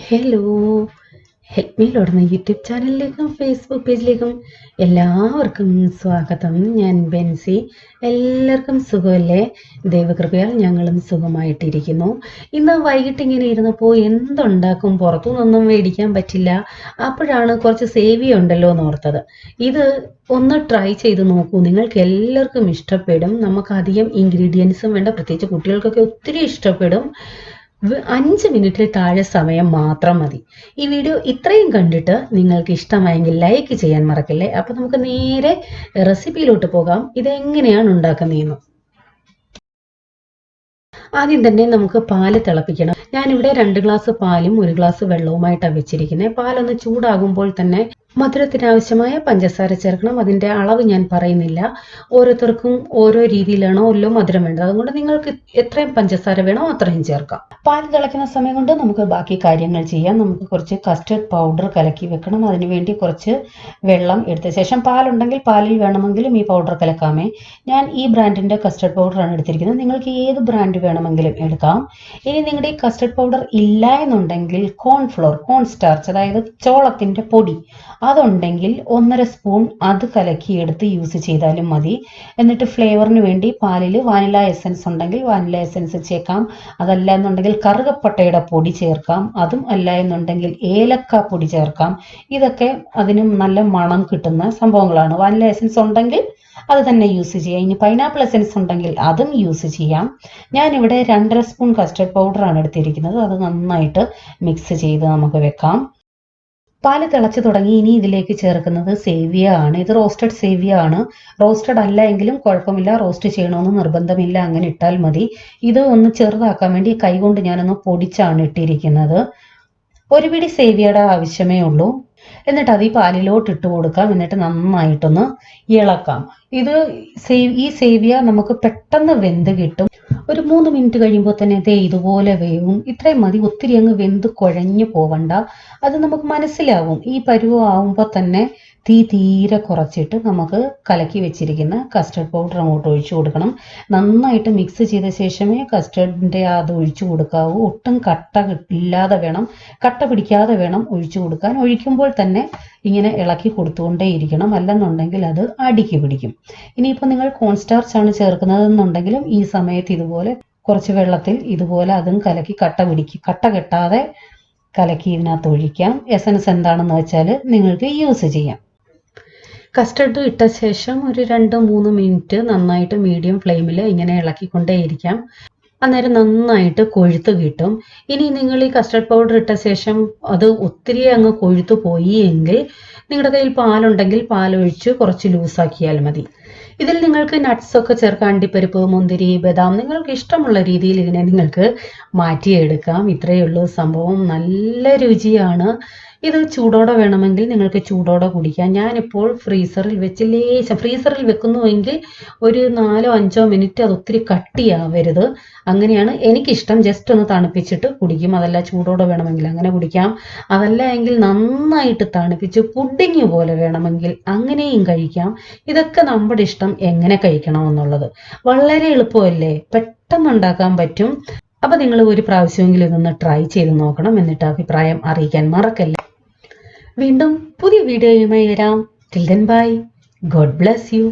Hello, help me ലോടുന്ന YouTube ചാനലിലേക്കും Facebook പേജിലേക്കും എല്ലാവർക്കും സ്വാഗതം. ഞാൻ ബെൻസി. എല്ലാവർക്കും സുഖമല്ലേ? ദൈവകൃപയാൽ ഞങ്ങളും സുഖമായിട്ടിരിക്കുന്നു. ഇന്ന് വൈകിട്ട് ഇങ്ങനെ ഇരുന്നപ്പോൾ എന്തുണ്ടാക്കും, പുറത്തുനിന്നൊന്നും മേടിക്കാൻ പറ്റില്ല. അപ്പോഴാണ് കുറച്ച് സേവിയ ഉണ്ടല്ലോ എന്ന് ഓർത്തത്. ഇത് ഒന്ന് ട്രൈ ചെയ്ത് നോക്കൂ, നിങ്ങൾക്ക് എല്ലാവർക്കും ഇഷ്ടപ്പെടും. നമുക്ക് അധികം ഇൻഗ്രീഡിയൻസും വേണ്ട, പ്രത്യേകിച്ച് കുട്ടികൾക്കൊക്കെ ഒത്തിരി ഇഷ്ടപ്പെടും. 5 മിനിറ്റിൽ താഴെ സമയം മാത്രം മതി. ഈ വീഡിയോ ഇത്രയും കണ്ടിട്ട് നിങ്ങൾക്ക് ഇഷ്ടമായെങ്കിൽ ലൈക്ക് ചെയ്യാൻ മറക്കല്ലേ. അപ്പൊ നമുക്ക് നേരെ റെസിപ്പിയിലോട്ട് പോകാം. ഇതെങ്ങനെയാണ് ഉണ്ടാക്കുന്നതെന്ന്. ആദ്യം തന്നെ നമുക്ക് പാല് തിളപ്പിക്കണം. ഞാനിവിടെ 2 ഗ്ലാസ് പാലും 1 ഗ്ലാസ് വെള്ളവുമായിട്ടാണ് വെച്ചിരിക്കുന്നത്. പാലൊന്ന് ചൂടാകുമ്പോൾ തന്നെ മധുരത്തിന് ആവശ്യമായ പഞ്ചസാര ചേർക്കണം. അതിൻ്റെ അളവ് ഞാൻ പറയുന്നില്ല, ഓരോരുത്തർക്കും ഓരോ രീതിയിലാണോ മധുരം വേണ്ടത്. അതുകൊണ്ട് നിങ്ങൾക്ക് എത്രയും പഞ്ചസാര വേണോ അത്രയും ചേർക്കാം. പാൽ തിളയ്ക്കുന്ന സമയം കൊണ്ട് നമുക്ക് ബാക്കി കാര്യങ്ങൾ ചെയ്യാം. നമുക്ക് കുറച്ച് കസ്റ്റർഡ് പൗഡർ കലക്കി വെക്കണം. അതിനുവേണ്ടി കുറച്ച് വെള്ളം എടുത്ത ശേഷം, പാലുണ്ടെങ്കിൽ പാലിൽ വേണമെങ്കിലും ഈ പൗഡർ കലക്കാമേ. ഞാൻ ഈ ബ്രാൻഡിൻ്റെ കസ്റ്റർഡ് പൗഡറാണ് എടുത്തിരിക്കുന്നത്. നിങ്ങൾക്ക് ഏത് ബ്രാൻഡ് വേണമെങ്കിലും എടുക്കാം. ഇനി നിങ്ങളുടെ ഈ കസ്റ്റർഡ് പൗഡർ ഇല്ല എന്നുണ്ടെങ്കിൽ കോൺഫ്ലോർ, കോൺസ്റ്റാർച്ച്, അതായത് ചോളത്തിൻ്റെ പൊടി അതുണ്ടെങ്കിൽ 1.5 സ്പൂൺ അത് കലക്കിയെടുത്ത് യൂസ് ചെയ്താലും മതി. എന്നിട്ട് ഫ്ലേവറിന് വേണ്ടി പാലിൽ വാനില എസൻസ് ഉണ്ടെങ്കിൽ വാനില എസൻസ് ചേർക്കാം. അതല്ല എന്നുണ്ടെങ്കിൽ കറുകപ്പട്ടയുടെ പൊടി ചേർക്കാം. അതും അല്ല എന്നുണ്ടെങ്കിൽ ഏലക്ക പൊടി ചേർക്കാം. ഇതൊക്കെ അതിനും നല്ല മണം കിട്ടുന്ന സംഭവങ്ങളാണ്. വാനില എസൻസ് ഉണ്ടെങ്കിൽ അത് തന്നെ യൂസ് ചെയ്യാം. ഇനി പൈനാപ്പിൾ എസൻസ് ഉണ്ടെങ്കിൽ അതും യൂസ് ചെയ്യാം. ഞാനിവിടെ 2.5 സ്പൂൺ കസ്റ്റർഡ് പൗഡറാണ് എടുത്തിരിക്കുന്നത്. അത് നന്നായിട്ട് മിക്സ് ചെയ്ത് നമുക്ക് വെക്കാം. പാല് തിളച്ച് തുടങ്ങി. ഇനി ഇതിലേക്ക് ചേർക്കുന്നത് സേവിയ ആണ്. ഇത് റോസ്റ്റഡ് സേവിയ ആണ്. റോസ്റ്റഡ് അല്ല എങ്കിലും കുഴപ്പമില്ല, റോസ്റ്റ് ചെയ്യണമെന്ന് നിർബന്ധമില്ല, അങ്ങനെ ഇട്ടാൽ മതി. ഇത് ഒന്ന് ചെറുതാക്കാൻ വേണ്ടി കൈകൊണ്ട് ഞാനൊന്ന് പൊടിച്ചാണ് ഇട്ടിരിക്കുന്നത്. ഒരു പിടി സേവിയയുടെ ആവശ്യമേ ഉള്ളൂ. എന്നിട്ട് അത് ഈ പാലിലോട്ട് ഇട്ട് കൊടുക്കാം. എന്നിട്ട് നന്നായിട്ടൊന്ന് ഇളക്കാം. ഈ സേവിയ നമുക്ക് പെട്ടെന്ന് വെന്ത് കിട്ടും. ഒരു 3 മിനിറ്റ് കഴിയുമ്പോൾ തന്നെ ഇതുപോലെ വേവും. ഇത്രയും മതി, ഒത്തിരി അങ്ങ് വെന്ത് കുഴഞ്ഞു പോവണ്ട. അത് നമുക്ക് മനസ്സിലാവും. ഈ പരുവം ആവുമ്പോൾ തന്നെ തീ തീരെ കുറച്ചിട്ട് നമുക്ക് കലക്കി വെച്ചിരിക്കുന്ന കസ്റ്റർഡ് പൗഡർ അങ്ങോട്ട് ഒഴിച്ചു കൊടുക്കണം. നന്നായിട്ട് മിക്സ് ചെയ്ത ശേഷമേ കസ്റ്റർഡിൻ്റെ അത് ഒഴിച്ചു കൊടുക്കാവൂ. ഒട്ടും കട്ട പിടിക്കാതെ വേണം ഒഴിച്ചു കൊടുക്കാൻ. ഒഴിക്കുമ്പോൾ തന്നെ ഇങ്ങനെ ഇളക്കി കൊടുത്തുകൊണ്ടേ ഇരിക്കണം, അല്ലെന്നുണ്ടെങ്കിൽ അത് അടിക്ക് പിടിക്കും. ഇനിയിപ്പോൾ നിങ്ങൾ കോൺസ്റ്റാർച്ച് ആണ് ചേർക്കുന്നതെന്നുണ്ടെങ്കിലും ഈ സമയത്ത് ഇതുപോലെ കുറച്ച് വെള്ളത്തിൽ ഇതുപോലെ അതും കലക്കി കട്ട കെട്ടാതെ കലക്കി ഇതിനകത്ത് ഒഴിക്കാം. എസൻസ് എന്താണെന്ന് വെച്ചാൽ നിങ്ങൾക്ക് യൂസ് ചെയ്യാം. കസ്റ്റർഡ് ഇട്ട ശേഷം ഒരു 2-3 മിനിറ്റ് നന്നായിട്ട് മീഡിയം ഫ്ലെയിമിൽ ഇങ്ങനെ ഇളക്കിക്കൊണ്ടേയിരിക്കാം. അന്നേരം നന്നായിട്ട് കൊഴുത്ത് കിട്ടും. ഇനി നിങ്ങൾ ഈ കസ്റ്റർഡ് പൗഡർ ഇട്ട ശേഷം അത് ഒത്തിരി അങ്ങ് കൊഴുത്ത് പോയി എങ്കിൽ നിങ്ങളുടെ കയ്യിൽ പാലുണ്ടെങ്കിൽ പാലൊഴിച്ച് കുറച്ച് ലൂസാക്കിയാൽ മതി. ഇതിൽ നിങ്ങൾക്ക് നട്ട്സൊക്കെ ചേർക്കാം. അണ്ടിപ്പരിപ്പ്, മുന്തിരി, ബദാം, നിങ്ങൾക്ക് ഇഷ്ടമുള്ള രീതിയിൽ ഇതിനെ നിങ്ങൾക്ക് മാറ്റിയെടുക്കാം. ഇത്രയേ ഉള്ളൂ സംഭവം. നല്ല രുചിയാണ്. ഇത് ചൂടോടെ വേണമെങ്കിൽ നിങ്ങൾക്ക് ചൂടോടെ കുടിക്കാം. ഞാനിപ്പോൾ ഫ്രീസറിൽ വെക്കുന്നുവെങ്കിൽ ഒരു 4-5 മിനിറ്റ് അത് ഒത്തിരി കട്ടിയാവരുത്. അങ്ങനെയാണ് എനിക്കിഷ്ടം. ജസ്റ്റ് ഒന്ന് തണുപ്പിച്ചിട്ട് കുടിക്കും. അതല്ല ചൂടോടെ വേണമെങ്കിൽ അങ്ങനെ കുടിക്കാം. അതല്ല എങ്കിൽ നന്നായിട്ട് തണുപ്പിച്ച് പുഡിങ് പോലെ വേണമെങ്കിൽ അങ്ങനെയും കഴിക്കാം. ഇതൊക്കെ നമ്മുടെ ഇഷ്ടം എങ്ങനെ കഴിക്കണമെന്നുള്ളത്. വളരെ എളുപ്പമല്ലേ, പെട്ടെന്ന് ഉണ്ടാക്കാൻ പറ്റും. അപ്പം നിങ്ങൾ ഒരു പ്രാവശ്യമെങ്കിലും ഇതൊന്ന് ട്രൈ ചെയ്ത് നോക്കണം. എന്നിട്ട് അഭിപ്രായം അറിയിക്കാൻ മറക്കല്ലേ. വീണ്ടും പുതിയ വീഡിയോയുമായി വരാം. Till then bye. God bless you.